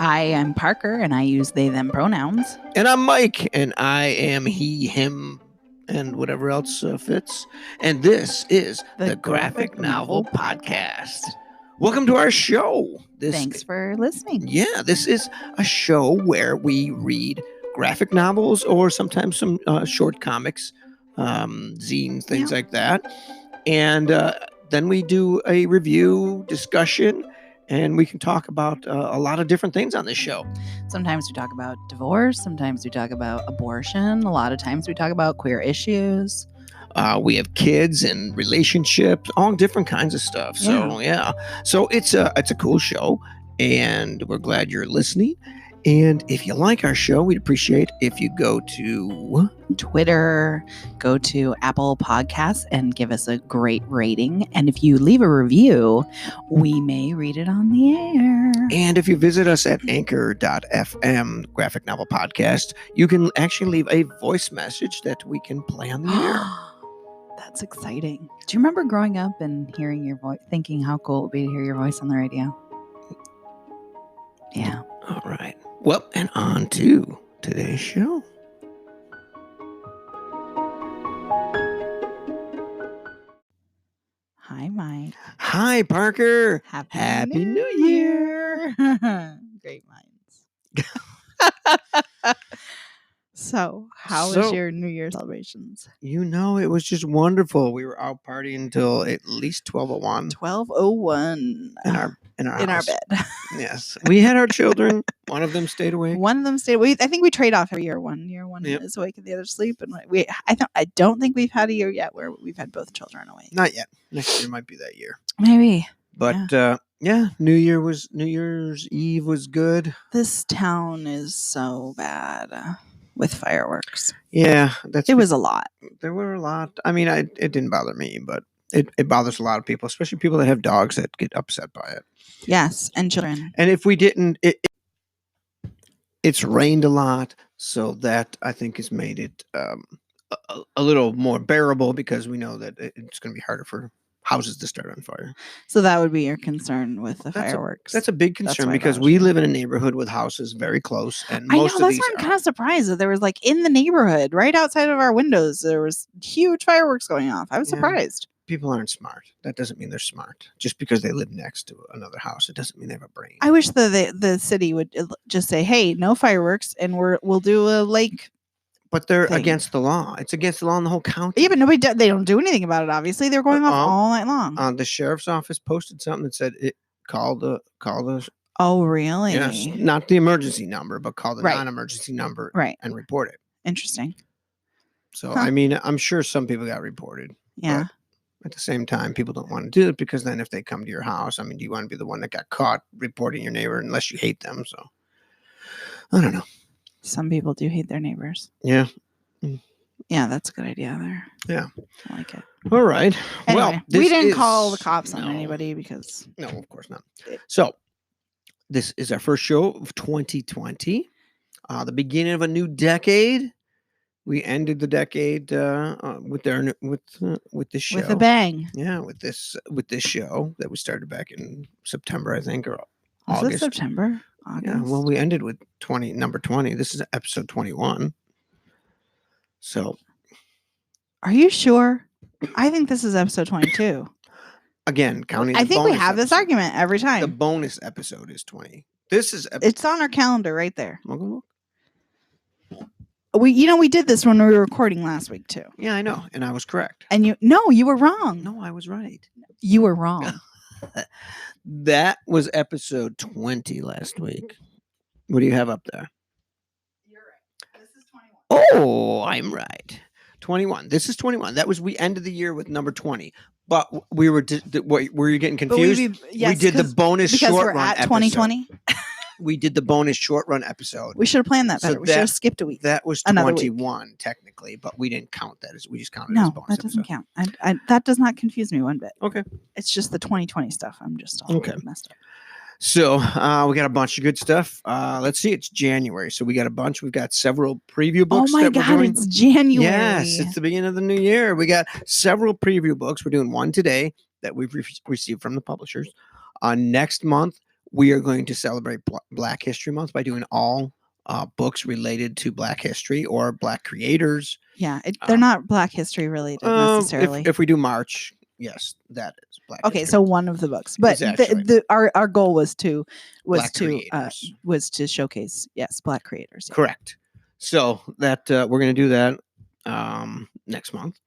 I am Parker, and I use they, them pronouns. And I'm Mike, and I am he, him, and whatever else fits. And this is the Graphic Novel Podcast. Welcome to our show. Thanks for listening. Yeah, this is a show where we read graphic novels or sometimes some short comics, zines, things like that. And then we do a review discussion, and we can talk about a lot of different things on this show. Sometimes we talk about divorce. Sometimes we talk about abortion. A lot of times we talk about queer issues. We have kids and relationships, all different kinds of stuff. So so it's a cool show, and we're glad you're listening. And if you like our show, we'd appreciate if you go to Twitter, go to Apple Podcasts, and give us a great rating. And if you leave a review, we may read it on the air. And if you visit us at anchor.fm, Graphic Novel Podcast, you can actually leave a voice message that we can play on the air. That's exciting. Do you remember growing up and hearing your voice, thinking how cool it would be to hear your voice on the radio? Yeah. All right. Well, and on to today's show. Hi, Mike. Hi, Parker. Happy New Year. Great minds. So, how was your New Year celebrations? You know, it was just wonderful. We were out partying until at least 12:01. 12:01 in our bed. Yes, we had our children. One of them stayed awake. One of them stayed awake. I think we trade off every year. One is awake and the other sleep. And I don't think we've had a year yet where we've had both children awake. Not yet. Next year might be that year. Maybe. But New Year's Eve was good. This town is so bad with fireworks. Yeah, it was a lot. There were a lot. I mean, it didn't bother me, but it bothers a lot of people, especially people that have dogs that get upset by it. Yes, and children. And if we didn't, it's rained a lot, so that I think has made it a little more bearable, because we know that it's going to be harder for houses to start on fire. So that would be your concern with the fireworks. That's a big concern, because we live in a neighborhood with houses very close, and most of these I'm kind of surprised that there was, like, in the neighborhood, right outside of our windows, there was huge fireworks going off. I was surprised. People aren't smart. That doesn't mean they're smart. Just because they live next to another house, it doesn't mean they have a brain. I wish the city would just say, "Hey, no fireworks, and we'll do a lake." But they're against the law. It's against the law in the whole county. Yeah, but they don't do anything about it. Obviously, they're going off all night long. The sheriff's office posted something that said call the. Oh, really? Yes, not the emergency number, but call the non-emergency number, and report it. Interesting. So I mean, I'm sure some people got reported. Yeah. At the same time, people don't want to do it, because then if they come to your house, I mean, do you want to be the one that got caught reporting your neighbor, unless you hate them? So I don't know. Some people do hate their neighbors. Yeah. Yeah, that's a good idea there. Yeah. I like it. All right. Anyway, well, we didn't call the cops on anybody, because... No, of course not. So this is our first show of 2020, the beginning of a new decade. We ended the decade with this show with a bang. Yeah, with this show that we started back in September, I think, or Was August. it September? August? Yeah. Well, we ended with number 20. This is episode 21. So, are you sure? I think this is episode 22. Again, counting. I think we have this argument every time. The bonus episode is 20. This is. It's on our calendar right there. Look. We did this when we were recording last week too. Yeah, I know, and I was correct. And you were wrong. No, I was right. You were wrong. That was episode 20 last week. What do you have up there? You're right. This is 21. Oh, I'm right. 21. This is 21. We ended the year with number 20. But we were were you getting confused? We did the bonus short run episode. 2020. We did the bonus short run episode. We should have planned that better. We should have skipped a week. That was 21 technically, but we didn't count that we just counted it as bonus. No, that doesn't count. That does not confuse me one bit. Okay. It's just the 2020 stuff. I'm just all messed up. So we got a bunch of good stuff. Let's see. It's January, so we got a bunch. We've got several preview books. Oh my God, it's January. Yes, it's the beginning of the new year. We got several preview books. We're doing one today that we've received from the publishers. Next month we are going to celebrate Black History Month by doing all books related to Black history or Black creators. Yeah, they're not Black history related necessarily. If we do March, yes, that is Black okay, history. so one of the books, but our goal was to showcase Black creators. Yeah. Correct. So that we're going to do that next month.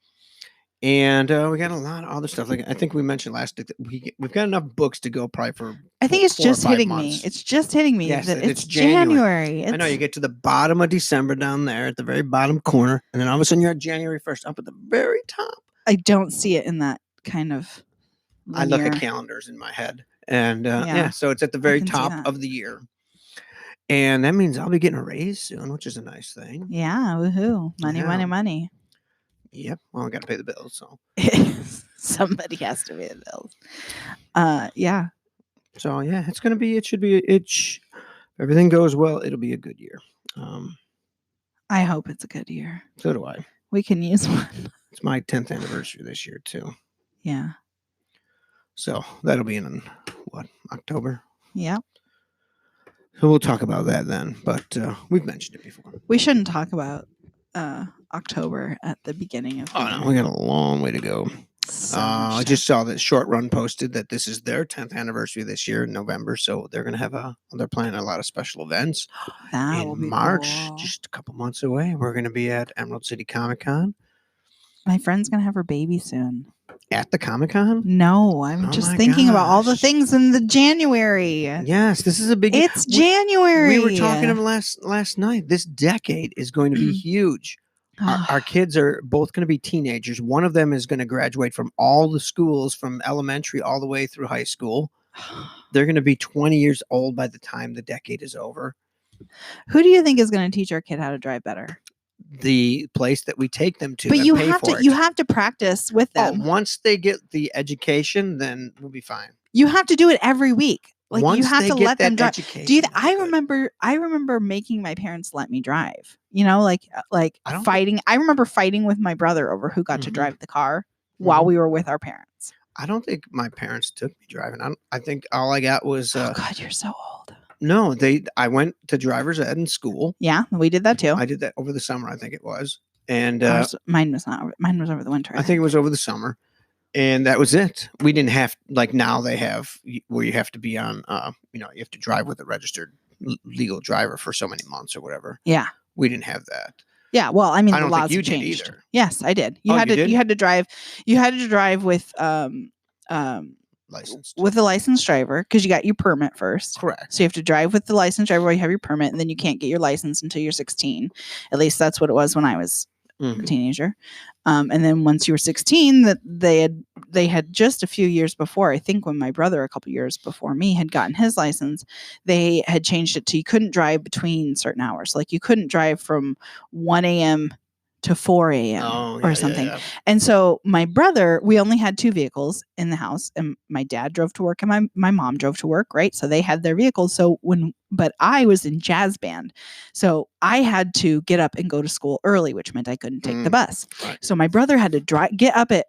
And we got a lot of other stuff. Like I think we mentioned last week that we've got enough books to go probably for. I think it's just hitting me. It's just hitting me that it's January. I know you get to the bottom of December down there at the very bottom corner, and then all of a sudden you're at January 1st up at the very top. I don't see it in that kind of. Linear. I look at calendars in my head, and so it's at the very top of the year. And that means I'll be getting a raise soon, which is a nice thing. Yeah, woohoo! Money. Yep. Well, I got to pay the bills, so somebody has to pay the bills. Yeah. So it's gonna be. It should be. If everything goes well, it'll be a good year. I hope it's a good year. So do I. We can use one. It's my 10th anniversary this year too. Yeah. So that'll be in October. Yeah. So we'll talk about that then. But we've mentioned it before. We shouldn't talk about October at the beginning of. Oh no, we got a long way to go. I just saw that Short Run posted that this is their 10th anniversary this year in November, so they're gonna have they're planning a lot of special events in March, cool. Just a couple months away. We're gonna be at Emerald City Comic-Con. My friend's gonna have her baby soon. At the Comic-Con? No, I'm just thinking about all the things in the January. Yes, this is a big. It's January. We were talking last night. This decade is going to be huge. Our kids are both going to be teenagers. One of them is going to graduate from all the schools from elementary all the way through high school. They're going to be 20 years old by the time the decade is over. Who do you think is going to teach our kid how to drive better? The place that we take them to. But you have to practice with them. Once they get the education, then we'll be fine. You have to do it every week. Like once you have to let them drive. I remember making my parents let me drive. You know, like fighting. I remember fighting with my brother over who got to drive the car while we were with our parents. I don't think my parents took me driving. I think all I got was. Oh God, you're so old. No, I went to driver's ed in school. Yeah, we did that too. I did that over the summer, I think it was. And mine was not. Mine was over the winter. I think it was over the summer. And that was it. We didn't have, like now they have, where you have to be on, you have to drive with a registered legal driver for so many months or whatever. Yeah. We didn't have that. Yeah. Well, I mean, I don't the laws think you have changed. did either. Yes, I did. You had to drive with, licensed with a licensed driver because you got your permit first. Correct. So you have to drive with the licensed driver while you have your permit, and then you can't get your license until you're 16. At least that's what it was when I was a teenager. And then once you were 16, that they had just a few years before, I think when my brother a couple years before me had gotten his license, they had changed it to you couldn't drive between certain hours. Like you couldn't drive from 1 a.m. to 4 a.m. or something. Yeah. And so my brother, we only had 2 vehicles in the house, and my dad drove to work and my mom drove to work, right? So they had their vehicles. So but I was in jazz band. So I had to get up and go to school early, which meant I couldn't take the bus. Right. So my brother had to get up at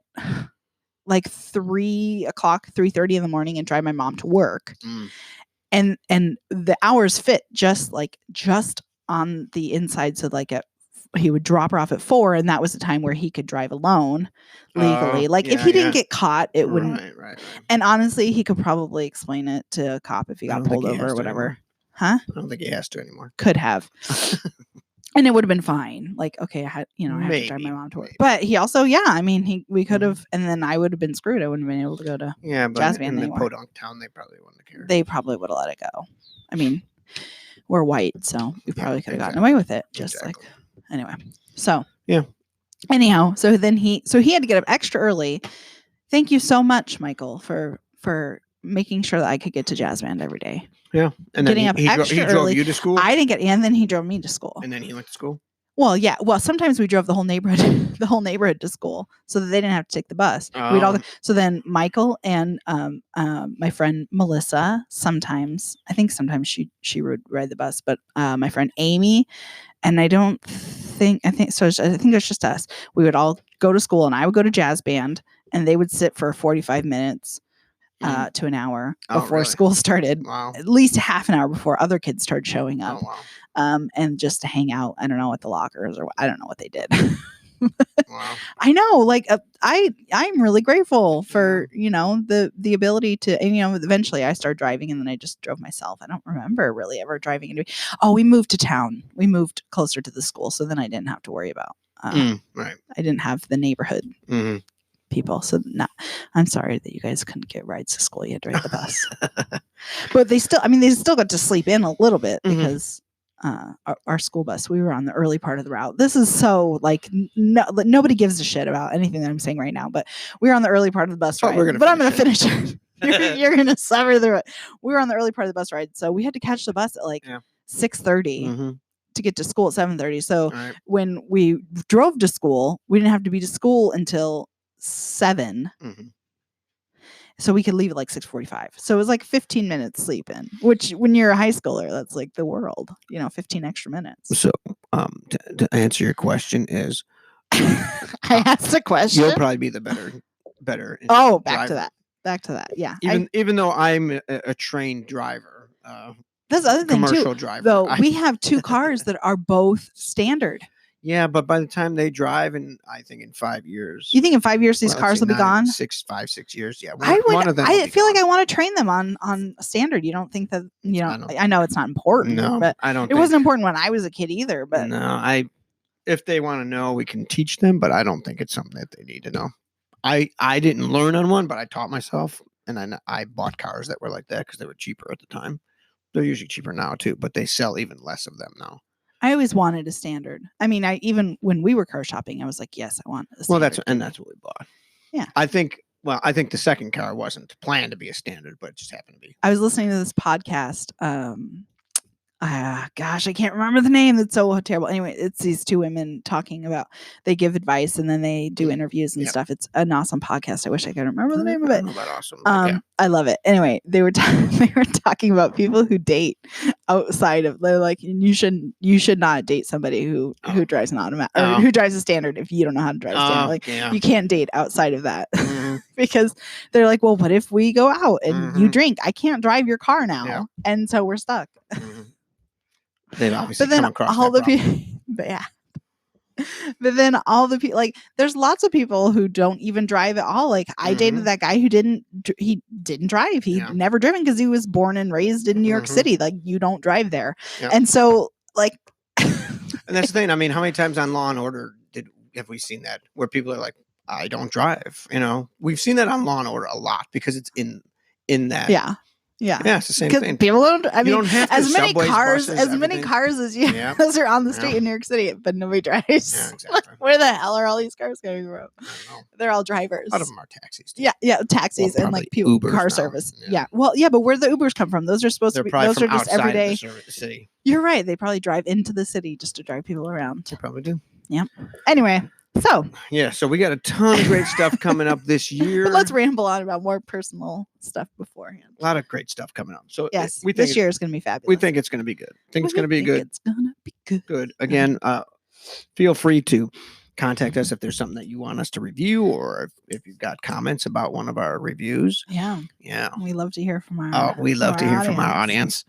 like 3:30 in the morning and drive my mom to work. And the hours fit just on the inside. So like he would drop her off at 4, and that was the time where he could drive alone legally. If he didn't get caught, it wouldn't. Right. And honestly, he could probably explain it to a cop if he got pulled over or whatever. Huh? I don't think he has to anymore. Could have. And it would have been fine. Like, okay, I had to drive my mom to work. But he also, we could have, and then I would have been screwed. I wouldn't have been able to go to jazz band anymore. In the podunk town, they probably wouldn't have cared. They probably would have let it go. I mean, we're white, so we probably could have gotten away with it. Anyway, so yeah. Anyhow, so he had to get up extra early. Thank you so much, Michael, for making sure that I could get to jazz band every day. Yeah, and then getting up extra early. Drove you to school. I didn't and then he drove me to school. And then he went to school. Well, yeah. Well, sometimes we drove the whole neighborhood to school, so that they didn't have to take the bus. We'd all go. So then Michael and my friend Melissa sometimes she would ride the bus, but my friend Amy. And I think it's just us. We would all go to school, and I would go to jazz band, and they would sit for 45 minutes to an hour Oh, before really? school started. Wow. At least half an hour before other kids started showing up. Oh, wow. And just to hang out. I don't know at the lockers or I don't know what they did. Wow. I know, like I'm really grateful for the ability to, and eventually I started driving, and then I just drove myself. I don't remember really ever driving. We moved to town. We moved closer to the school, so then I didn't have to worry about. Right. I didn't have the neighborhood people, so no. I'm sorry that you guys couldn't get rides to school. You had to ride the bus, but they still got to sleep in a little bit because. Our school bus, we were on the early part of the route. This is so like nobody gives a shit about anything that I'm saying right now, but we were on the early part of the bus ride. I'm going to finish it. You're going to suffer through it. We were on the early part of the bus ride, so we had to catch the bus at like 6:30 to get to school at 7:30. So when we drove to school, we didn't have to be to school until 7. So we could leave at like 6:45. So it was like 15 minutes sleep in, which when you're a high schooler, that's like the world, 15 extra minutes. So to answer your question is, I asked a question. You'll probably be the better. Oh, back to that. Yeah. Even though I'm a trained driver, that's the other thing commercial too, driver. Though we have 2 cars that are both standard. Yeah, but by the time they drive, I think in 5 years. You think in 5 years these cars will be gone? 6 years. Yeah, one of them. I feel like I want to train them on standard. You don't think that I know it's not important. No, but I don't. It wasn't important when I was a kid either. But no, if they want to know, we can teach them. But I don't think it's something that they need to know. I didn't learn on one, but I taught myself, and I bought cars that were like that because they were cheaper at the time. They're usually cheaper now too, but they sell even less of them now. I always wanted a standard. I mean, even when we were car shopping, I was like, yes, I want a standard. Well, that's what we bought. Yeah. I think the second car wasn't planned to be a standard, but it just happened to be. I was listening to this podcast. Gosh, I can't remember the name. That's so terrible. Anyway, it's these 2 women talking about, they give advice and then they do interviews and stuff. It's an awesome podcast. I wish I could remember the name of it. Awesome. I love it. Anyway, they were talking about people who date outside of, they're like, you should not date somebody who drives an automatic or who drives a standard if you don't know how to drive a standard. Like you can't date outside of that. Because they're like, well, what if we go out and you drink? I can't drive your car now, and so we're stuck. They've obviously come across all the people. But then all the people, like, there's lots of people who don't even drive at all. Like I dated that guy who didn't drive. He never driven because he was born and raised in New York City. Like you don't drive there, and so like. And that's the thing. I mean, how many times on Law and Order have we seen that where people are like, I don't drive? We've seen that on Law and Order a lot because it's in that. Yeah. Yeah, it's the same thing. People don't. I mean, don't have as many cars, buses, many cars as you as are on the street in New York City, but nobody drives. Yeah, exactly. Like, where the hell are all these cars coming from? They're all drivers. A lot of them are taxis. Too. Yeah, taxis and like people Ubers car now. service. Yeah, well, yeah, but where the Ubers come from? Those are supposed to be. Those are just everyday. The city. You're right. They probably drive into the city just to drive people around. They probably do. Yeah. Anyway. So we got a ton of great stuff coming up this year. But let's ramble on about more personal stuff beforehand. A lot of great stuff coming up. So yes, this year is going to be fabulous. We think it's going to be good. It's going to be good. It's going to be good. Good. Again, feel free to contact us if there's something that you want us to review, or if you've got comments about one of our reviews. Yeah. We love to hear from our. We love to hear from our audience.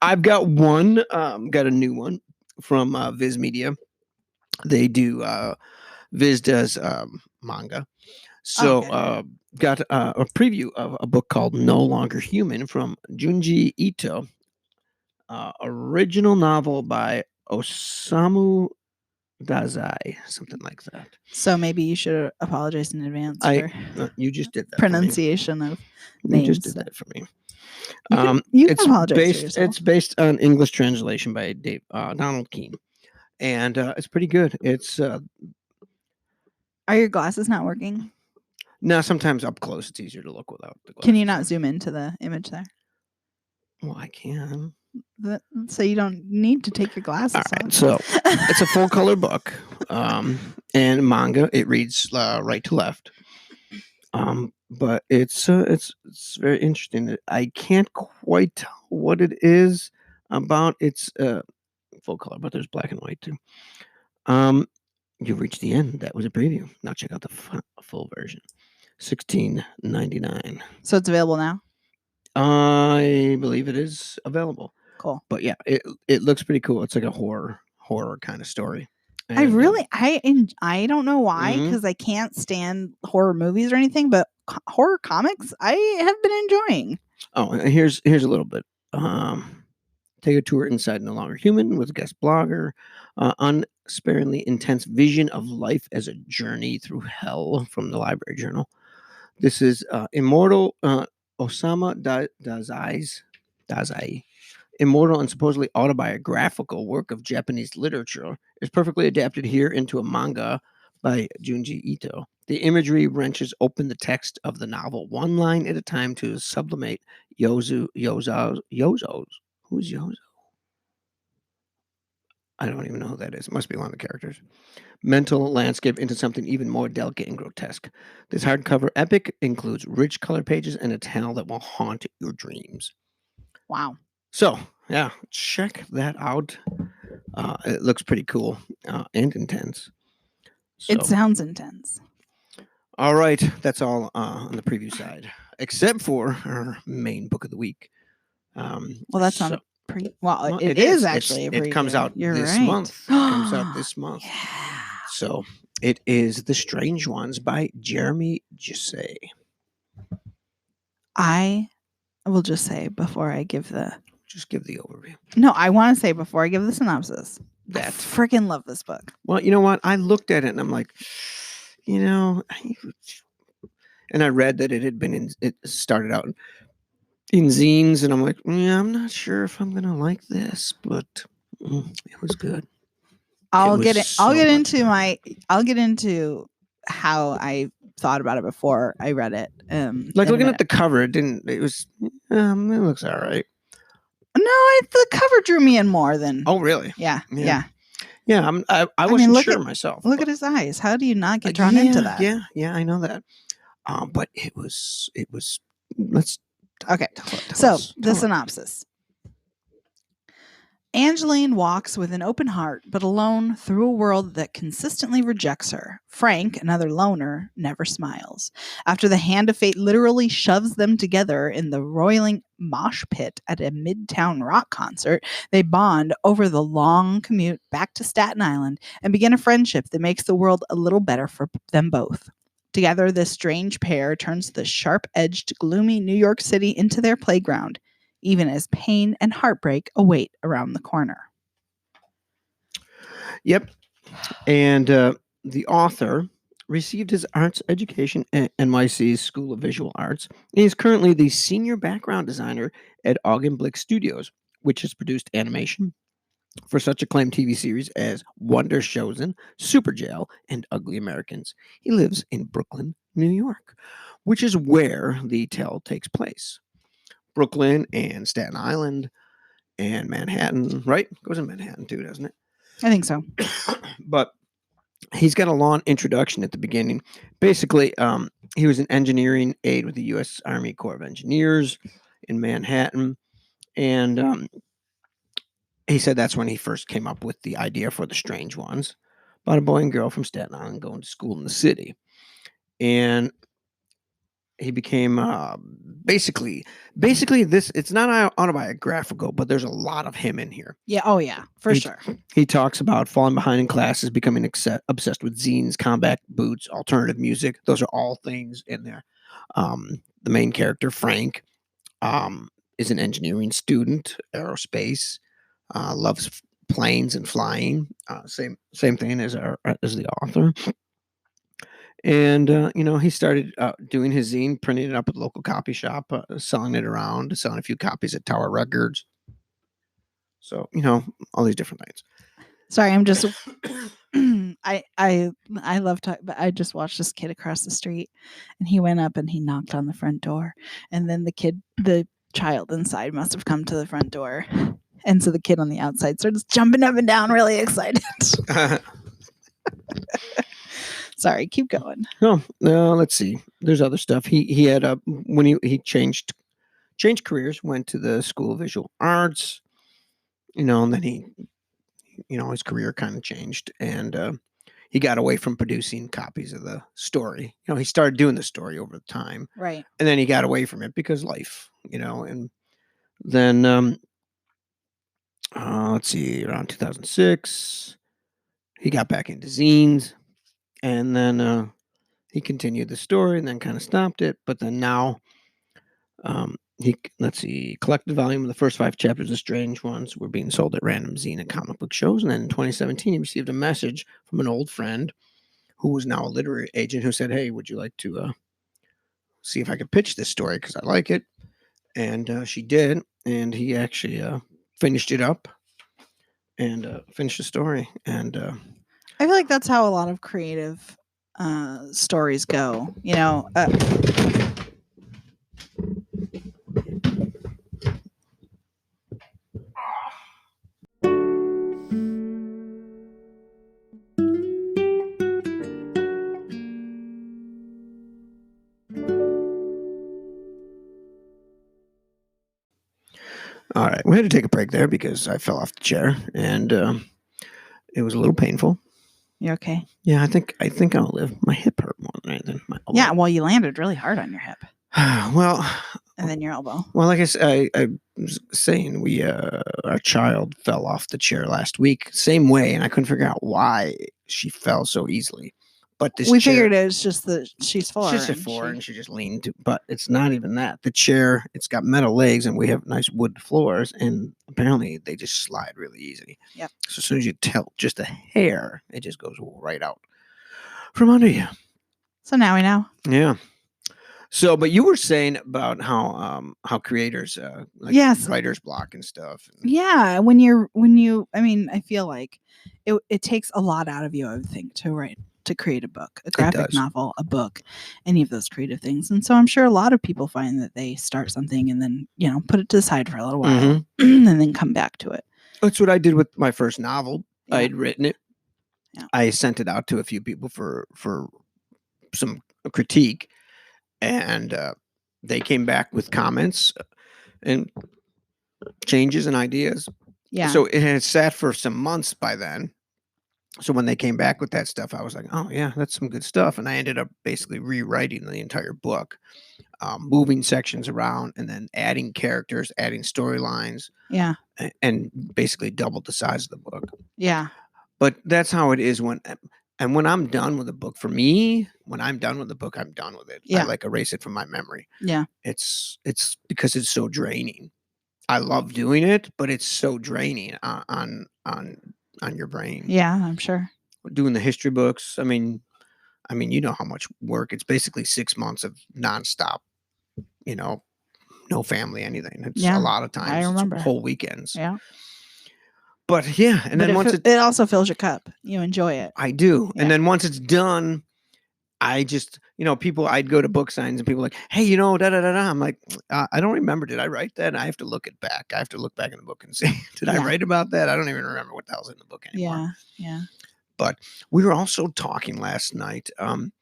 I've got got a new one from Viz Media. They do Viz does manga. So got a preview of a book called No Longer Human from Junji Ito, original novel by Osamu Dazai, something like that. So maybe you should apologize in advance for you just did that pronunciation of names. You just did that for me. You can apologize. It's based on English translation by Donald Keene. And it's pretty good. It's are your glasses not working? No, sometimes up close it's easier to look without the glasses. Can you not zoom into the image there? Well, I can. So you don't need to take your glasses off. So it's a full color book, and manga. It reads right to left. But it's very interesting. I can't quite tell what it is about. It's full color, but there's black and white too. You've reached the end. That was a preview. Now check out the full version. $16.99. So it's available now? I believe it is available. Cool. But yeah, it looks pretty cool. It's like a horror kind of story. I And, really, I don't know why, Mhm. because I can't stand horror movies or anything, but horror comics I have been enjoying. Oh, and here's a little bit. Take a tour inside No Longer Human with guest blogger. Unsparingly intense vision of life as a journey through hell from the Library Journal. This is immortal Osama Dazai, immortal and supposedly autobiographical work of Japanese literature, is perfectly adapted here into a manga by Junji Ito. The imagery wrenches open the text of the novel one line at a time to sublimate Yozo's. Who's Yozo? I don't even know who that is. It must be one of the characters. Mental landscape into something even more delicate and grotesque. This hardcover epic includes rich color pages and a tale that will haunt your dreams. Wow. So, yeah, check that out. It looks pretty cool and intense. So, It sounds intense. all right, that's all on the preview side, except for our main book of the week. Well, that's not a well, it is is actually a preview. It comes out You're this right. month. It comes out this month. Yeah. So it is The Strange Ones by Jeremy Jusay. I will just say before I give the overview. No, I want to say before I give the synopsis. I That freaking love this book. Well, you know what? I looked at it and I'm like, and I read that it had been it started out in zines, and I'm like, yeah, I'm not sure if I'm gonna like this, but it was good. I'll get into how I thought about it before I read it. Like looking at the cover, it was it looks all right. No, the cover drew me in more than. Oh, really? Yeah. I wasn't sure myself. Look at his eyes. How do you not get drawn into that? Yeah, I know that. But it was. Let's. Okay. So the synopsis. Angeline walks with an open heart, but alone through a world that consistently rejects her. Frank, another loner, never smiles. After the hand of fate literally shoves them together in the roiling mosh pit at a midtown rock concert, they bond over the long commute back to Staten Island and begin a friendship that makes the world a little better for them both. Together, this strange pair turns the sharp-edged, gloomy New York City into their playground, even as pain and heartbreak await around the corner. Yep. And the author received his arts education at NYC's School of Visual Arts. And he's currently the senior background designer at Augenblick Studios, which has produced animation for such acclaimed TV series as Wonder Chosen, Super Jail, and Ugly Americans. He lives in Brooklyn, New York, which is where the tale takes place. Brooklyn and Staten Island and Manhattan, right? Goes in Manhattan too, doesn't it? I think so. But he's got a long introduction at the beginning. Basically, he was an engineering aide with the U.S. Army Corps of Engineers in Manhattan. And he said that's when he first came up with the idea for The Strange Ones, about a boy and girl from Staten Island going to school in the city. And he became basically this. It's not autobiographical, but there's a lot of him in here. Yeah. Oh, yeah, for sure. He talks about falling behind in classes, becoming obsessed with zines, combat boots, alternative music. Those are all things in there. The main character, Frank, is an engineering student, aerospace, loves planes and flying. Same thing as the author. And, he started doing his zine, printing it up at the local copy shop, selling it around, selling a few copies at Tower Records. So, all these different things. Sorry, I'm just, I love talking, but I just watched this kid across the street and he went up and he knocked on the front door. And then the child inside must have come to the front door. And so the kid on the outside starts jumping up and down, really excited. Sorry, keep going. No, let's see. There's other stuff. He had when he changed careers, went to the School of Visual Arts, and then he, his career kind of changed, and he got away from producing copies of the story. He started doing the story over time, Right. and then he got away from it because life. And then let's see, around 2006, he got back into zines, and then he continued the story, and then kind of stopped it. But then now, he collected volume of the first 5 chapters of Strange Ones were being sold at random zine and comic book shows. And then in 2017, he received a message from an old friend who was now a literary agent who said, "Hey, would you like to see if I could pitch this story? Because I like it." And she did. And he actually finished it up and finished the story. And I feel like that's how a lot of creative stories go. all right, we had to take a break there because I fell off the chair, and it was a little painful. You okay? Yeah, I think I'll live. My hip hurt more than anything. Yeah, well, you landed really hard on your hip. Well, and then your elbow. Well, like I said, I was saying, our child fell off the chair last week, same way, and I couldn't figure out why she fell so easily. But we figured it was just that she's 4. She's 4, and she just leaned. But it's not even that. The chair, it's got metal legs, and we have nice wood floors, and apparently they just slide really easy. Yep. So as soon as you tilt just a hair, it just goes right out from under you. So now we know. Yeah. So, but you were saying about how creators, yes, writer's block and stuff. Yeah, I feel like it takes a lot out of you, I would think, to create a book, a graphic novel, a book, any of those creative things. And so I'm sure a lot of people find that they start something and then, put it to the side for a little while and then come back to it. That's what I did with my first novel. Yeah. I had written it. Yeah. I sent it out to a few people for some critique, and they came back with comments and changes and ideas. Yeah. So it had sat for some months by then. So when they came back with that stuff, I was like, oh, yeah, that's some good stuff. And I ended up basically rewriting the entire book, moving sections around and then adding characters, adding storylines. Yeah. And basically doubled the size of the book. Yeah. But that's how it is when I'm done with a book. For me, when I'm done with the book, I'm done with it. Yeah. I erase it from my memory. Yeah. It's because it's so draining. I love doing it, but it's so draining on your brain. Yeah, I'm sure. Doing the history books, I mean, you know how much work. It's basically 6 months of nonstop, no family, anything. It's a lot of times. I remember. It's whole weekends. Yeah. But yeah, and then once it also fills your cup. You enjoy it. I do. Yeah. And then once it's done, I just, I'd go to book signs and people are like, hey, da da da da. I'm like, I don't remember. Did I write that? And I have to look it back. I have to look back in the book and see, did I write about that? I don't even remember what the hell's in the book anymore. Yeah. Yeah. But we were also talking last night. This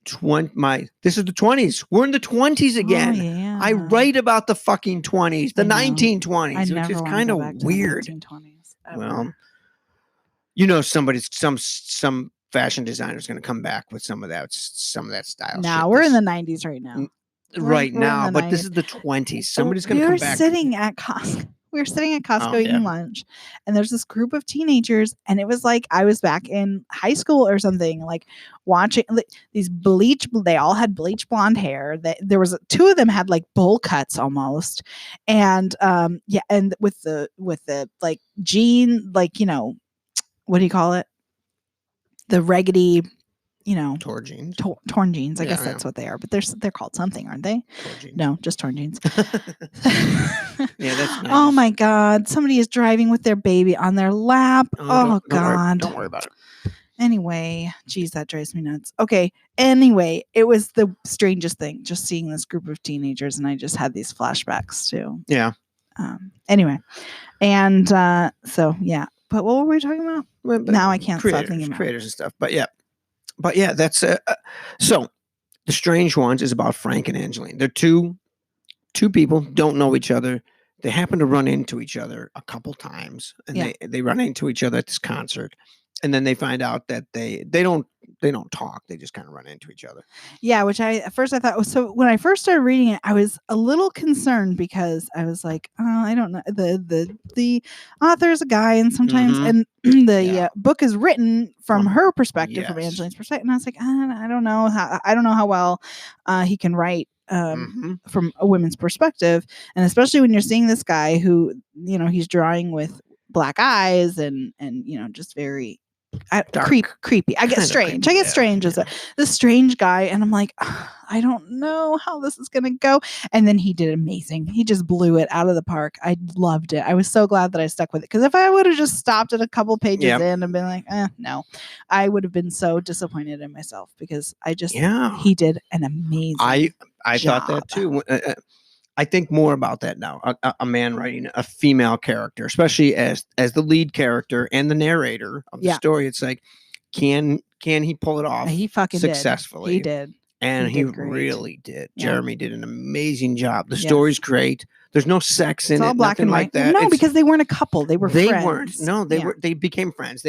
is the 20s. We're in the 20s again. Oh, yeah. I write about the fucking 20s, the 1920s, which is kind of weird. Well, some fashion designer is going to come back with some of that style. Now we're in the 90s right now. Right now, but 90s. This is the 20s. Somebody's going to come back. We were sitting at Costco eating lunch, and there's this group of teenagers, and it was like I was back in high school or something, like watching these they all had bleach blonde hair. There was 2 of them had like bowl cuts almost, and and with the like jean, like what do you call it? The raggedy, torn jeans. Torn jeans. I guess that's what they are, but they're called something, aren't they? No, just torn jeans. Yeah, that's nice. Oh my God! Somebody is driving with their baby on their lap. Oh God! Don't worry about it. Anyway, geez, that drives me nuts. Okay. Anyway, it was the strangest thing, just seeing this group of teenagers, and I just had these flashbacks too. Yeah. Anyway, and so yeah. But what were we talking about? Well, now I can't stop thinking about creators and stuff. But yeah, that's so. The Strange Ones is about Frank and Angeline. They're two people, don't know each other. They happen to run into each other a couple times, and they run into each other at this concert, and then they find out that they don't talk. They just kind of run into each other. Yeah, which at first I thought was so. When I first started reading it, I was a little concerned because I was like, oh, I don't know. The author is a guy, and sometimes and the book is written from her perspective, from Angeline's perspective, and I was like, I don't know how well he can write from a women's perspective, and especially when you're seeing this guy who he's drawing with black eyes and just very creepy. I get strange. As this strange guy, and I'm like, I don't know how this is gonna go. And then he did amazing. He just blew it out of the park. I loved it. I was so glad that I stuck with it, because if I would have just stopped at a couple pages in and been like, no, I would have been so disappointed in myself, because he did an amazing. I thought that too. I think more about that now. A man writing a female character, especially as the lead character and the narrator of the story. It's like, can he pull it off? He fucking successfully. He did. And he really did. Yeah. Jeremy did an amazing job. The story's great. There's no sex in it. It's all black and white. Like that. No, because they weren't a couple. They were friends. They weren't. No, they became friends.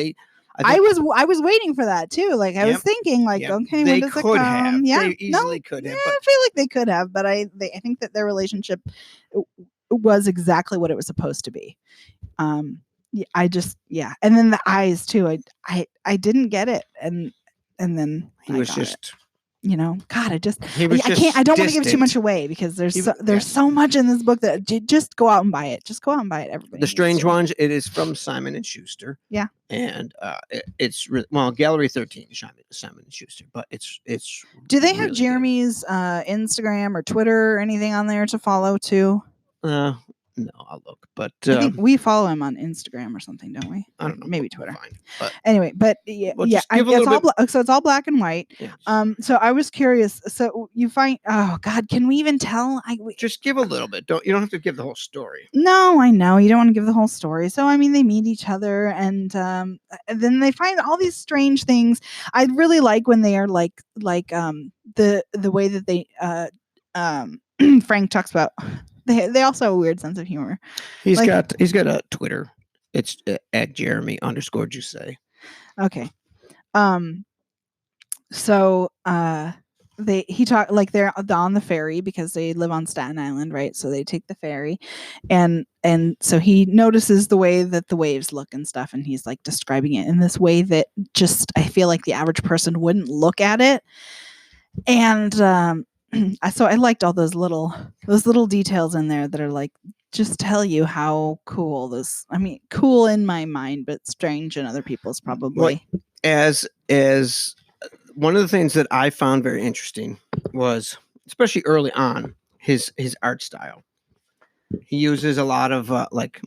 I was waiting for that too. Like I was thinking, like, okay, when does it come? They easily could have. I feel like they could have, but I think that their relationship was exactly what it was supposed to be. And then the eyes too. I didn't get it, and then he was just. God, I can't. I don't want to give too much away, because there's so much in this book that just go out and buy it. Just go out and buy it, everybody. The Strange Ones. It is from Simon and Schuster. Yeah, and it's Gallery 13, Simon and Schuster. But it's. Do they have Jeremy's Instagram or Twitter or anything on there to follow too? No, I'll look. But I think we follow him on Instagram or something, don't we? I don't know. Maybe Twitter. Fine, but anyway, but so it's all black and white. Yeah. So I was curious. So you find, oh God, can we even tell? Just give a little bit. You don't have to give the whole story. No, I know you don't want to give the whole story. So I mean, they meet each other, and then they find all these strange things. I really like when they are like the way that they Frank talks about. They also have a weird sense of humor. He's got a Twitter. It's at Jeremy_Jusay. Okay. So he talk like they're on the ferry, because they live on Staten Island, right? So they take the ferry, and so he notices the way that the waves look and stuff, and he's like describing it in this way that just, I feel like the average person wouldn't look at it. And so I liked all those little details in there that are like, just tell you how cool this. I mean, cool in my mind, but strange in other people's probably. Well, as one of the things that I found very interesting was, especially early on, his art style. He uses a lot of like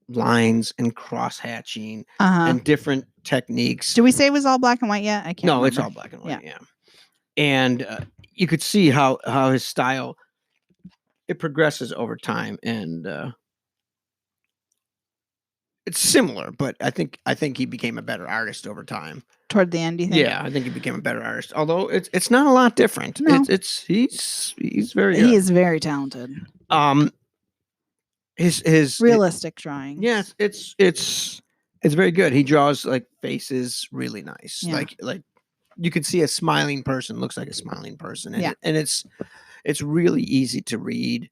lines and cross hatching and different techniques. Do we say it was all black and white yet? I can't. No, remember. It's all black and white. Yeah. And you could see how his style, it progresses over time, and it's similar, but I think he became a better artist over time. Toward the end, you think? Yeah, I think he became a better artist. Although it's not a lot different. No. He's very he is very talented. His realistic drawing. Yes, it's very good. He draws like faces really nice. Yeah. Like you can see a smiling person looks like a smiling person, and it's really easy to read.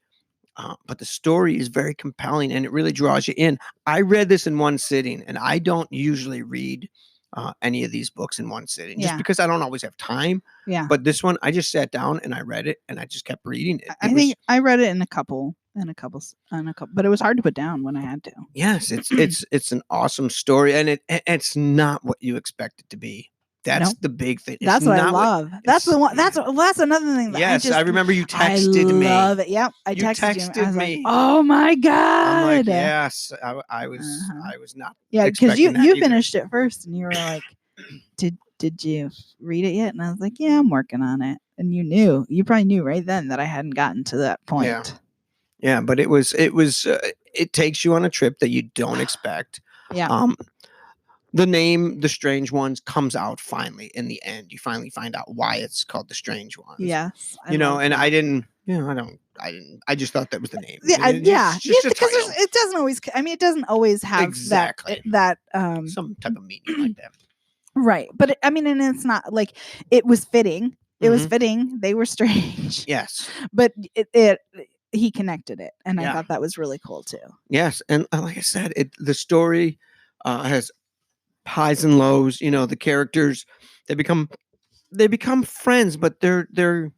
But the story is very compelling, and it really draws you in. I read this in one sitting, and I don't usually read any of these books in one sitting, just because I don't always have time. Yeah. But this one, I just sat down and I read it, and I just kept reading it. I think I read it in a couple, but it was hard to put down when I had to. Yes, it's an awesome story, and it's not what you expect it to be. That's the big thing. That's what I love. That's the one. That's another thing. Yes, I remember you texted me. I love it. Yep, I texted you. I was me. Like, oh my God! I'm like, yes, I was not. Yeah, because you finished it first, and you were like, did you read it yet? And I was like, yeah, I'm working on it. And you probably knew right then that I hadn't gotten to that point. Yeah, but it takes you on a trip that you don't expect. Yeah. The name The Strange Ones comes out finally in the end. You finally find out why it's called The Strange Ones. Yes. I don't I just thought that was the name. Yeah, Just a because title. it doesn't always. I mean, it doesn't always have Exactly. that some type of meaning like that. Right, but I mean, and it's not like it was fitting. It was Mhm. fitting. They were strange, Yes. but he connected it, and I Yeah. thought that was really cool too. Yes, and like I said, the story has highs and lows. You know, the characters they become friends, but they're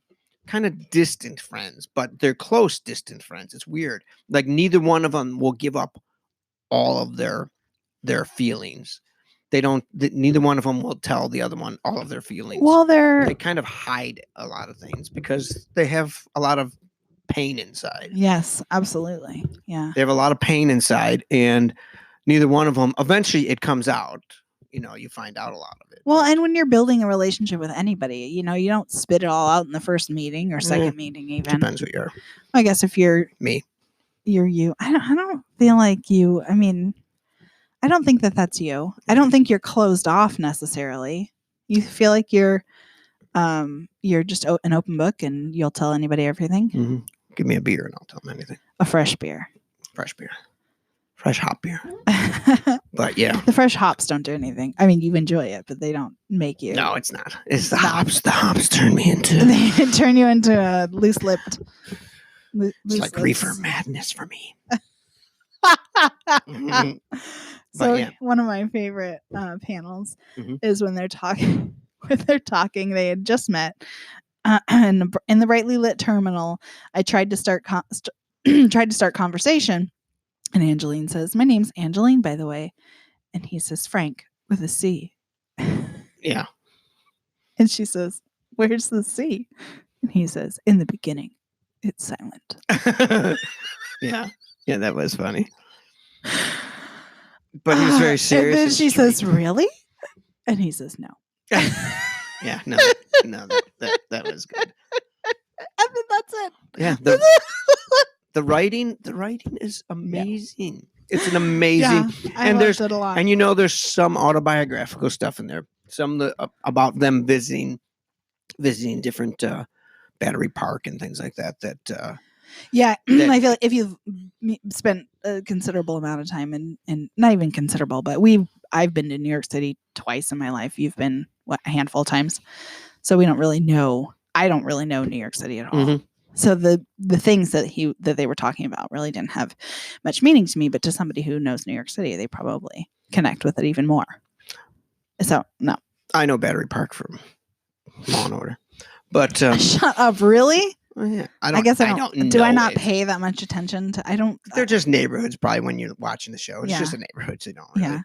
kind of distant friends, but they're close distant friends. It's weird. Like neither one of them will give up all of their feelings. They don't. Neither one of them will tell the other one all of their feelings. Well, they kind of hide a lot of things because they have a lot of pain inside. Yes, absolutely. Yeah. They have a lot of pain inside, and neither one of them. Eventually, it comes out. You know, you find out a lot of it. Well, and when you're building a relationship with anybody, you know, you don't spit it all out in the first meeting or second meeting. Even depends who you are. I guess if you're me, you're you. I don't feel like you. I mean, I don't think that that's you. I don't think you're closed off necessarily. You feel like you're just an open book and you'll tell anybody everything. Mm-hmm. Give me a beer and I'll tell them anything. A fresh beer. Fresh beer. Fresh hop beer. But yeah. The fresh hops don't do anything. I mean, you enjoy it, but they don't make you. No, it's not. It's the hops. The hops turn me into. They turn you into a loose-lipped. It's like reefer madness for me. Mm-hmm. So yeah. One of my favorite panels is when they're talking. They had just met in the brightly lit terminal. I tried to start conversation, and Angeline says, "My name's Angeline, by the way," and he says, "Frank with a C." Yeah. And she says, "Where's the C?" And he says, "In the beginning, it's silent." Yeah, that was funny. But he was very serious. And then she says, "Really?" And he says, "No." Yeah, no, that was good. And then that's it. Yeah, the writing is amazing. Yeah. It's an amazing, and there's it a lot. And you know, there's some autobiographical stuff in there. Some about them visiting different Battery Park and things like that. I feel like if you've spent a considerable amount of time and not even considerable, but I've been to New York City twice in my life. You've been a handful of times, so we don't really know. I don't really know New York City at all. Mm-hmm. So the things that they were talking about really didn't have much meaning to me, but to somebody who knows New York City, they probably connect with it even more. So no, I know Battery Park from Law and Order, but shut up, really? Well, yeah, I guess I don't. Do I not pay that much attention to? I don't. They're just neighborhoods, probably when you're watching the show. It's just a neighborhood, so you don't really. Yeah.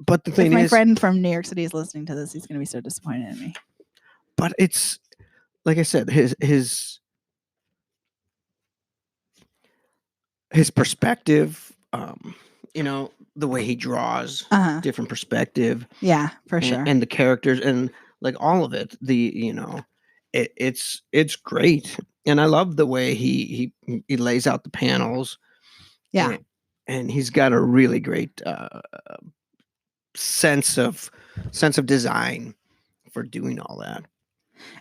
But the thing is, my friend from New York City is listening to this, he's going to be so disappointed in me. But it's like I said, his perspective. You know, the way he draws, different perspective. Yeah, for sure. And the characters and like all of it. It's great, and I love the way he lays out the panels. Yeah, and he's got a really great sense of design for doing all that.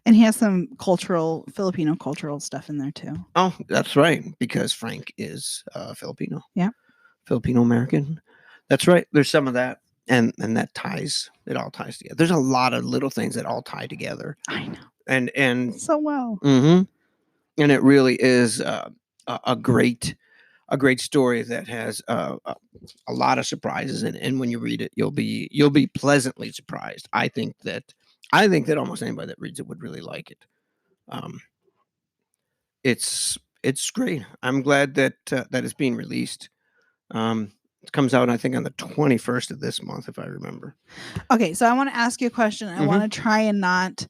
And he has some Filipino cultural stuff in there too. Oh, that's right, because Frank is Filipino. Yeah, Filipino American. That's right. There's some of that. And that it all ties together. There's a lot of little things that all tie together. I know. And so well. Mm-hmm. And it really is a great story that has a lot of surprises. And when you read it, you'll be pleasantly surprised. I think that almost anybody that reads it would really like it. It's great. I'm glad that it's being released. It comes out, I think, on the 21st of this month, if I remember. Okay, so I want to ask you a question. I want to try and not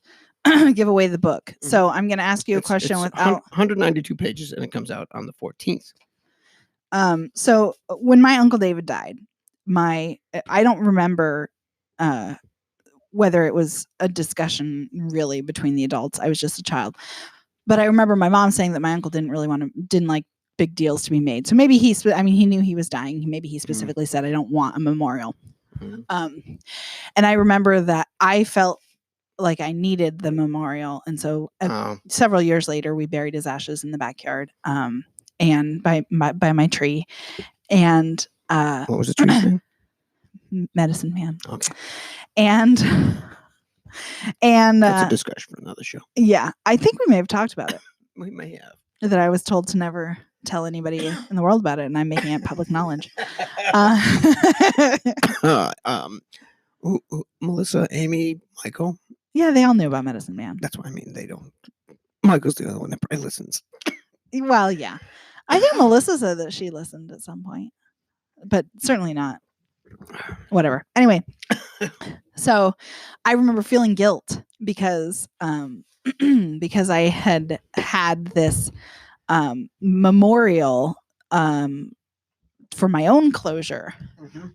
give away the book. So I'm going to ask you a question without 192 pages, and it comes out on the 14th. So when my Uncle David died, I don't remember whether it was a discussion really between the adults. I was just a child, but I remember my mom saying that my uncle didn't like big deals to be made. So maybe he knew he was dying. Maybe he specifically said, "I don't want a memorial." And I remember that I felt like I needed the memorial. And so several years later, we buried his ashes in the backyard, and by my tree. And what was the tree's name? Medicine Man. Okay. And that's a discussion for another show. Yeah, I think we may have talked about it. We may have. That I was told to never tell anybody in the world about it, and I'm making it public knowledge. Melissa, Amy, Michael. Yeah, they all knew about Medicine Man. That's what I mean. They don't. Michael's the other one that probably listens. Well, yeah. I think Melissa said that she listened at some point, but certainly not. Whatever. Anyway, so I remember feeling guilt because because I had this memorial for my own closure. Mm-hmm.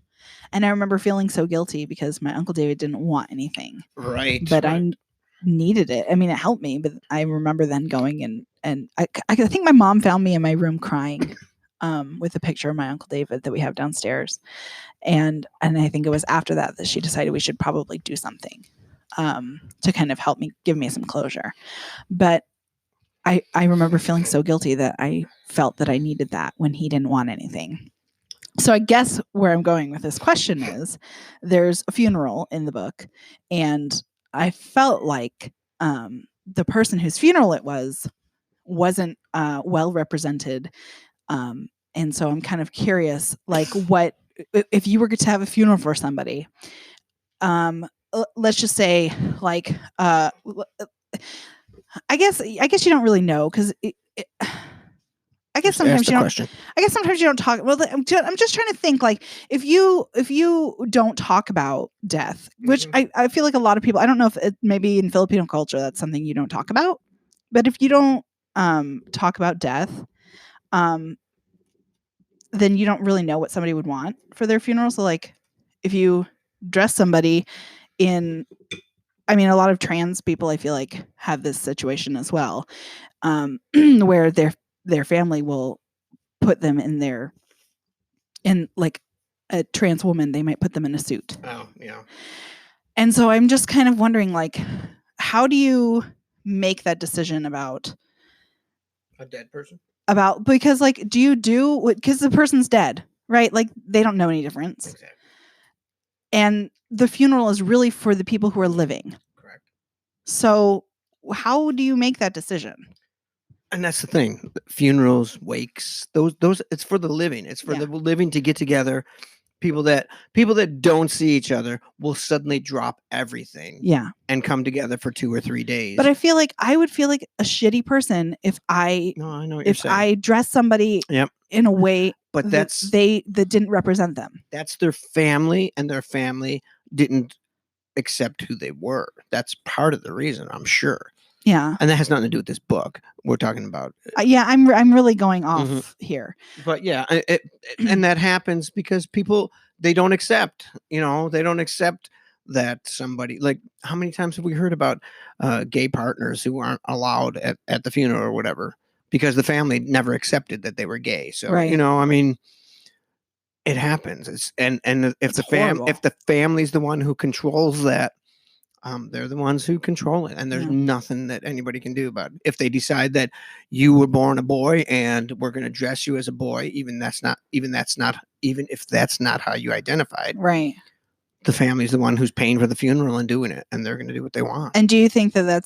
And I remember feeling so guilty because my Uncle David didn't want anything. Right. But I needed it. I mean, it helped me, but I remember then going and I think my mom found me in my room crying with a picture of my Uncle David that we have downstairs. And I think it was after that she decided we should probably do something to kind of help me, give me some closure. But I remember feeling so guilty that I felt that I needed that when he didn't want anything. So I guess where I'm going with this question is there's a funeral in the book, and I felt like the person whose funeral it wasn't well represented. And so I'm kind of curious, like, what if you were to have a funeral for somebody? Let's just say, like, I guess you don't really know because I guess sometimes you don't. Question. I guess sometimes you don't talk. Well, I'm just trying to think, like, if you don't talk about death, which I feel like a lot of people. I don't know if maybe in Filipino culture that's something you don't talk about, but if you don't talk about death, then you don't really know what somebody would want for their funeral. So, like, if you dress somebody in, I mean, a lot of trans people, I feel like, have this situation as well, where their family will put them in like a trans woman, they might put them in a suit. Oh, yeah. And so I'm just kind of wondering, like, how do you make that decision about a dead person? Because, like, because the person's dead, right? Like, they don't know any difference. Exactly. And the funeral is really for the people who are living. Correct. So how do you make that decision? And that's the thing. Funerals, wakes, those it's for the living. It's for the living to get together. People that don't see each other will suddenly drop everything. Yeah. And come together for 2 or 3 days. But I feel like I would feel like a shitty person if I know what you're saying. I dress somebody in a way but that didn't represent them. That's their family, and their family didn't accept who they were. That's part of the reason, I'm sure. Yeah. And that has nothing to do with this book. We're talking about. I'm really going off here. But yeah, and that happens because people, they don't accept, they don't accept that somebody, like, how many times have we heard about gay partners who aren't allowed at the funeral or whatever because the family never accepted that they were gay. So, right. I mean, it happens. And if the family's the one who controls that, they're the ones who control it, and there's nothing that anybody can do about it. If they decide that you were born a boy and we're going to dress you as a boy, even if that's not how you identified, right? The family's the one who's paying for the funeral and doing it, and they're going to do what they want. And do you think do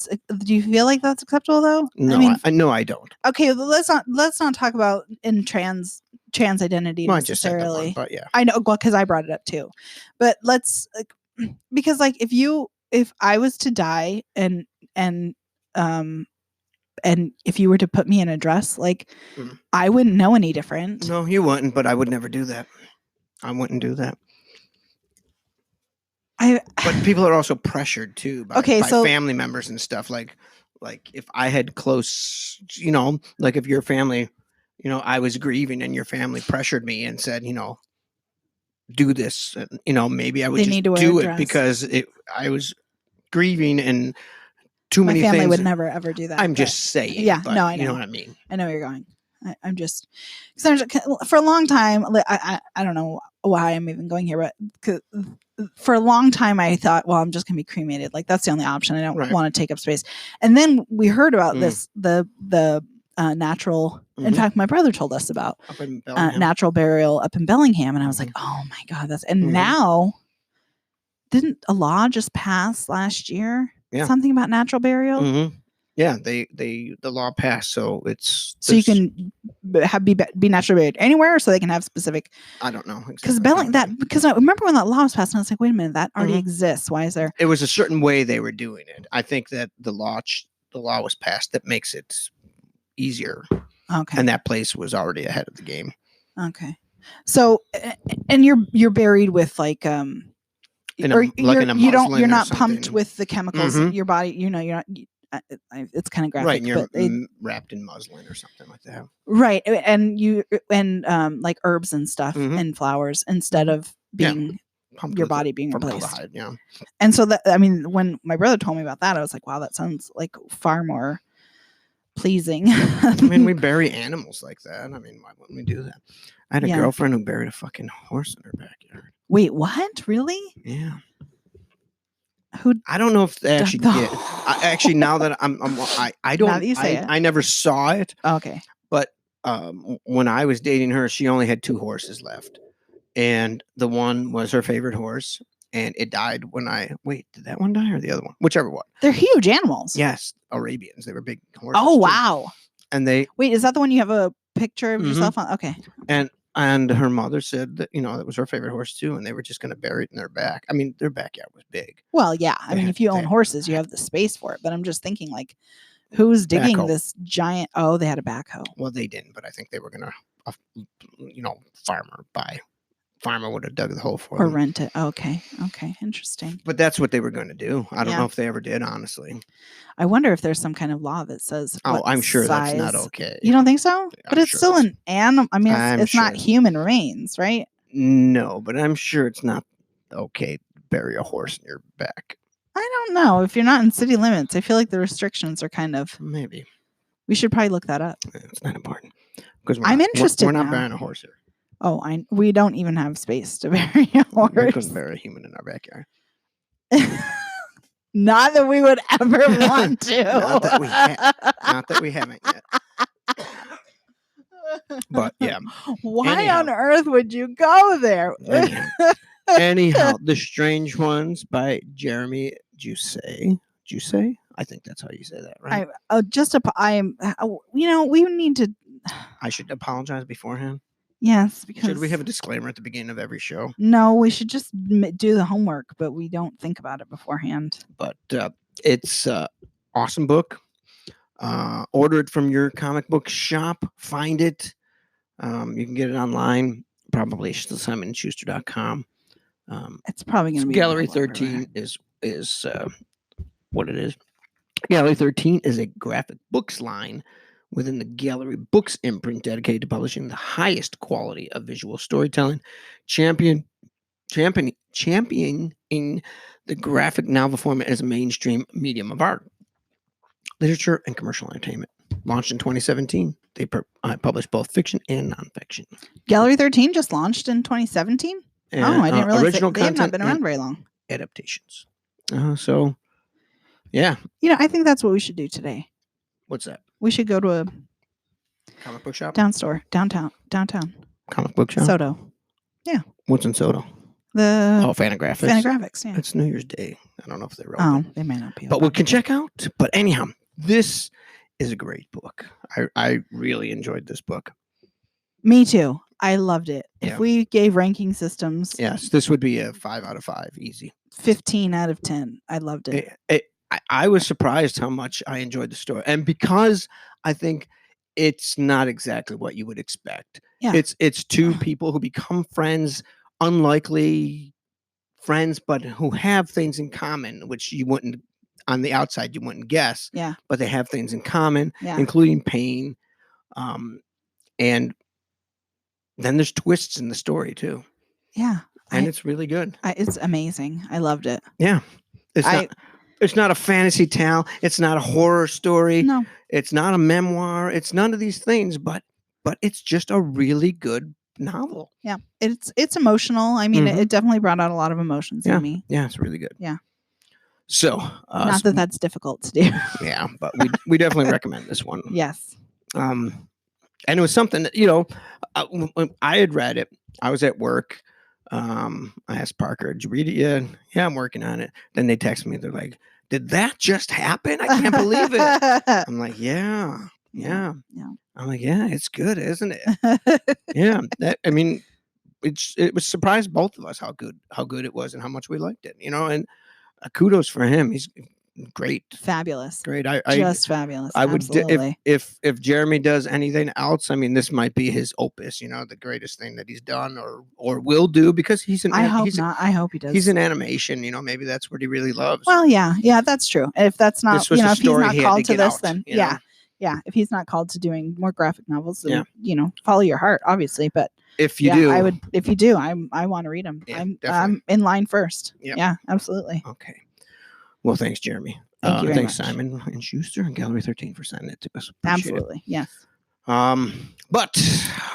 you feel like that's acceptable though? No, I don't. Okay, well, let's not talk about in trans identity necessarily. I just said but yeah, I know, well, because I brought it up too. But because, like, if I was to die and if you were to put me in a dress, like, I wouldn't know any different. No, you wouldn't, but I would never do that. I wouldn't do that. But people are also pressured too by family members and stuff. Like if I had close, like if your family, I was grieving and your family pressured me and said, do this, maybe I would just do it because I was grieving and too many things. My family would never ever do that. I'm just saying. Yeah, but no, I know. You know what I mean? I know where you're going. I'm just, because for a long time, I don't know why I'm even going here, but for a long time I thought, well, I'm just gonna be cremated. Like that's the only option. I don't want to take up space. And then we heard about this, the natural. In fact, my brother told us about natural burial up in Bellingham, and I was like, oh my God, that's. And now, didn't a law just pass last year? Yeah. Something about natural burial. Yeah, the law passed, so it's so you can be naturally buried anywhere, so they can have specific. I don't know because because I remember when that law was passed, and I was like, wait a minute, that already exists. Why is there? It was a certain way they were doing it. I think that the law was passed that makes it easier. Okay, and that place was already ahead of the game. Okay, so and you're buried with like you're not pumped with the chemicals in your body. You're not. It's kind of graphic, right? And you're wrapped in muslin or something like that, right? And like herbs and stuff and flowers instead of being your body being replaced. Yeah. And so that, I mean, when my brother told me about that, I was like, wow, that sounds like far more pleasing. I mean, we bury animals like that. I mean, why wouldn't we do that? I had a girlfriend who buried a fucking horse in her backyard. Wait, what? Really? Yeah. Who? I don't know if they actually did. Actually, now that I don't. Now that you say it. I never saw it. Okay. But when I was dating her, she only had 2 horses left, and the one was her favorite horse, and it died when did that one die or the other one? Whichever one. They're huge animals. Yes, Arabians. They were big horses. Oh wow. Too. And they wait. Is that the one you have a picture of yourself on? Okay. And her mother said that, that was her favorite horse too, and they were just going to bury it in their back. I mean, their backyard was big. Well, yeah. I mean, if you own horses, you have the space for it. But I'm just thinking, like, who's digging this giant? Oh, they had a backhoe. Well, they didn't, but I think they were going to, farmer would have dug the hole for them. Or rent it. Okay. Interesting. But that's what they were going to do. I don't know if they ever did, honestly. I wonder if there's some kind of law that says. Oh, I'm sure that's not okay. You don't think so? But it's still an animal. I mean, it's not human remains, right? No, but I'm sure it's not okay to bury a horse in your back. I don't know. If you're not in city limits, I feel like the restrictions are kind of. Maybe. We should probably look that up. It's not important. Because I'm interested. We're not burying a horse here. Oh, we don't even have space to bury a horse. We couldn't bury a human in our backyard. Not that we would ever want to. Not that we haven't yet. But yeah. Why on earth would you go there? Anyhow, The Strange Ones by Jeremy Jusay. Jusay? I think that's how you say that, right? We need to. I should apologize beforehand. Yes, because should we have a disclaimer at the beginning of every show? No, we should just do the homework, but we don't think about it beforehand. But it's an awesome book. Order it from your comic book shop. Find it. You can get it online, probably SimonandSchuster.com. It's probably going to be Gallery 13 is what it is. Gallery 13 is a graphic books line within the Gallery Books imprint dedicated to publishing the highest quality of visual storytelling, championing the graphic novel format as a mainstream medium of art, literature, and commercial entertainment. Launched in 2017, they publish both fiction and nonfiction. Gallery 13 just launched in 2017? And, I didn't realize original they have not been around very long. Adaptations. So, yeah. I think that's what we should do today. What's that? We should go to a comic book shop? Downtown. Comic book shop? Soto. Yeah. What's in Soto? Fantagraphics. Fantagraphics, yeah. It's New Year's Day. I don't know if they're open. Oh, they may not be open. But we can check out. But anyhow, this is a great book. I really enjoyed this book. Me too. I loved it. If we gave ranking systems. Yes, this would be a 5 out of 5. Easy. 15 out of 10. I loved it. I was surprised how much I enjoyed the story. And because I think it's not exactly what you would expect. Yeah. It's 2 people who become friends, unlikely friends, but who have things in common, which you wouldn't, on the outside, you wouldn't guess. Yeah. But they have things in common, including pain. And then there's twists in the story, too. Yeah. And it's really good. It's amazing. I loved it. Yeah. It's not a fantasy tale. It's not a horror story. No. It's not a memoir. It's none of these things, but it's just a really good novel. Yeah. It's emotional. I mean, Mhm. it definitely brought out a lot of emotions in me. Yeah, it's really good. Yeah. So, Not that that's difficult to do. yeah, but we definitely recommend this one. Yes. And it was something that, when I had read it, I was at work. I asked Parker, "Did you read it yet?" "Yeah, I'm working on it." Then they text me. They're like, "Did that just happen? I can't believe it." I'm like, yeah. I'm like, yeah, it's good, isn't it? Yeah. It was surprised both of us how good it was and how much we liked it, and kudos for him. He's great. Fabulous. Great. Just fabulous. I would Absolutely. if Jeremy does anything else, I mean, this might be his opus, the greatest thing that he's done or will do, because he's an I hope not. I hope he does. He's in animation, maybe that's what he really loves. Well, yeah, that's true. If that's not, This was if he's not called to this, out, then yeah. If he's not called to doing more graphic novels, then follow your heart, obviously. But if you do, I would. If you do, I want to read them. Yeah, I'm in line first. Yep. Yeah, absolutely. Okay. Well, thanks, Jeremy. Thank you very thanks, much. Simon and Schuster and Gallery 13 for sending it to us. Appreciate Absolutely. it. Yes. But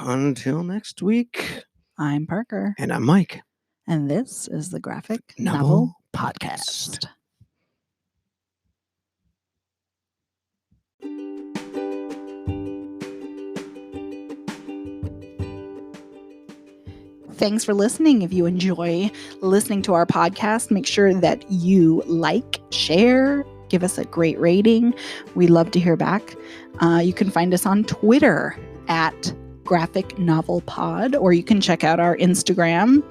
until next week, I'm Parker. And I'm Mike. And this is the Graphic Novel Novel Podcast. Thanks for listening. If you enjoy listening to our podcast, make sure that you like, share, give us a great rating. We love to hear back. You can find us on Twitter at Graphic Novel Pod, or you can check out our Instagram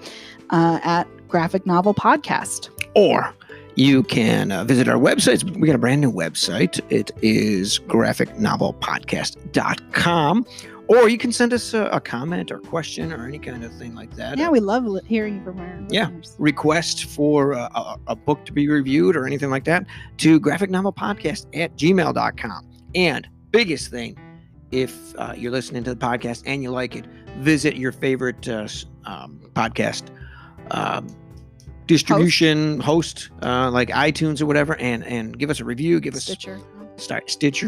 at Graphic Novel Podcast. Or you can visit our website. We got a brand new website. It is graphicnovelpodcast.com. Or you can send us a comment or question or any kind of thing like that. Yeah, we love hearing from our listeners. Request for a book to be reviewed or anything like that to graphicnovelpodcast@gmail.com. And biggest thing, if you're listening to the podcast and you like it, visit your favorite podcast distribution host like iTunes or whatever, and give us a review. Give us Stitcher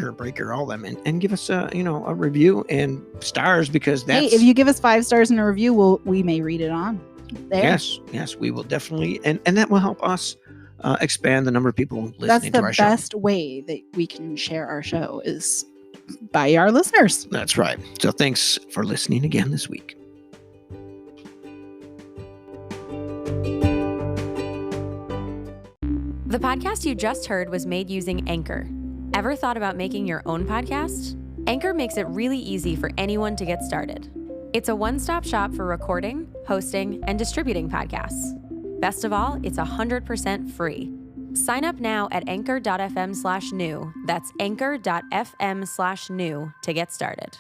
or Breaker, all them, and give us a review and stars, because that's. Hey, if you give us 5 stars in a review, we may read it on there. Yes, we will definitely, and that will help us expand the number of people listening to our show. That's the best way that we can share our show, is by our listeners. That's right. So thanks for listening again this week. The podcast you just heard was made using Anchor. Ever thought about making your own podcast? Anchor makes it really easy for anyone to get started. It's a one-stop shop for recording, hosting, and distributing podcasts. Best of all, it's 100% free. Sign up now at anchor.fm/new. That's anchor.fm/new to get started.